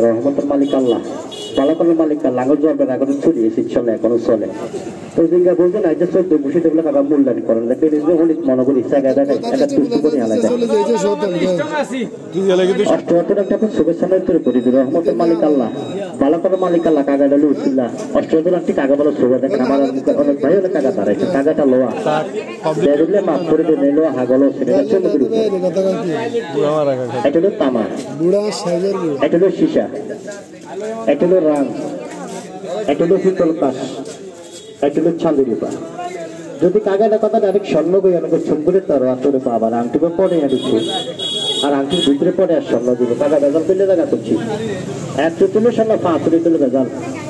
রহমতের মালিক আল্লাহ, পালাপালের মালিক আল্লাহ। আগর জন্মের এখনো ছড়িয়েছে, চলে এখনো চলে। তো জিজ্ঞা বলছে না যে 14 বসে দেখলে কাকা মূল্যায়ন করেন দেখে অনেক মনে করি জায়গা দেখায় একটা দুষ্ট করে আলাদা অষ্টর একটা শুভেচ্ছা তৈরি করি। রহমতের মালিক আল্লাহ, পালাপালের মালিক আল্লাহ, কাকা ডালু উঠছিলা অষ্টর একটি কাকা বলো শোভা দেখেন। আমার অনেক ভাই অনেক কাকা দাঁড়াইছে, কাকাটা লোয়া দেখলে মাফ করে দেবে, লোয়া হাগলো সেটা চলে দিল। এটা হলো তামা, এটা হলো সীসা, এটা হলো রাং, এটা হলো পিতল কাঠ, এটা হলো ছাঁদের পা। যদি কাগাটা কথা ডাইরেক্ট স্বর্ণ করে আমাকে ছুমকুরে তার আতরে পা আবার আংটিকে পরে আনছে আর আংটির ভিতরে পরে আর স্বর্ণ দিব। কাকা বেজাল পেলে দেখা করছি এক চতুর্থ স্বর্ণ পা আতরে দিল বেজাল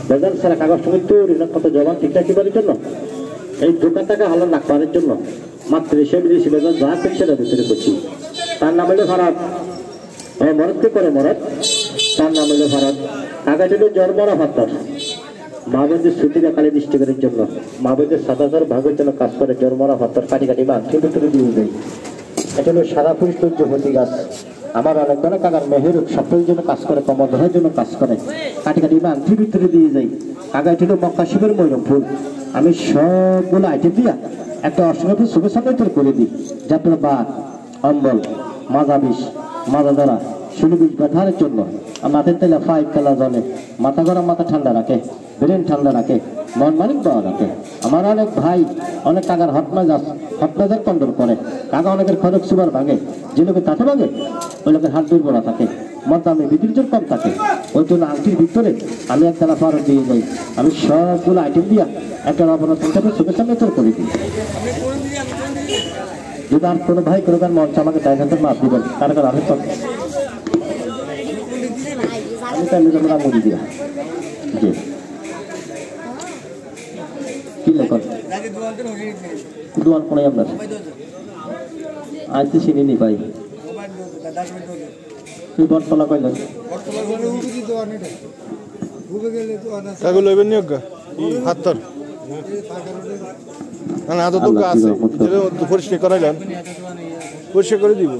বেজাল সারা কাগজ সঙ্গে তৈরি না কত জবান ঠিকঠাক কিবারের জন্য এই দোকান টাকা হালো নাক পাওয়ার জন্য মাত্র এসে বিদেশি বেজাল যা করছে না ভিতরে করছি। তার নাম হলো ভারত, মরদকে করে মরদ, তার নাম হলো ভারত। কাকা ছিল জন্মরা ভাতার মা বোনদের ছুটিরা কালী ডিস্ট্রিক্টের জন্য মা বোনদের ৭,০০০ ভাগের জন্য কাজ করে জন্মরা ভাতার কাটি কাটি বা ছোট ছোট দিয়ে দেয়। এটা হলো সারা পরিষ্ঠ হতি গাছ। আমার অনেক ধরনের কাকার মেহের সকলের জন্য কাজ করে, কমদহের জন্য কাজ করে, কাটি কাটি বা আংটির ভিতরে দিয়ে যাই। কাকা এটা হলো মক্কা শিবের ময়ূরম ফুল। আমি সবগুলো আইটেম দিয়া একটা অষ্টমী শুভেচ্ছা তৈরি করে দিই যাতে বাঘ অম্বল মাজা বিষ মাজা ধরা শুনে বিষ ব্যথার জন্য মাথার তেলে 5 কালা জলে মাথা গরম, মাথা ঠান্ডা রাখে, ব্রেন ঠান্ডা রাখে, মন মালিক পাওয়া রাখে। আমার অনেক ভাই অনেক কাকার হটনাজার কন্ট্রোল করে। কাকা অনেকের খরচ সুবার ভাঙে, যে লোকের তাতে ভাঙে ওই লোকের হাত দুর্বলা থাকে, মদামে বিদ্যুৎ কম থাকে। ওই জন্য আংটির ভিতরে আমি এক তালা ফারত দিয়ে যাই। আমি সবগুলো আইটেম দিয়া একটা অবনতন শুভেচ্ছা তৈরি করে দিই। যদি আর কোনো ভাই কোনো গান মঞ্চ আমাকে 4,000 মাপ দিবেন কারো কারো আমি তো আমি তাই আমরা মুড়ি দিয়া জি কি লেখন দোয়ান কোনে আপনার আজ তো চিনি নি ভাই তুই বটতলা কইলেন কাগজ লইবেন নি অজ্ঞা হাতর না না তো আছে পরিষ্কার করাইলাম, পরিষ্কার করে দিব।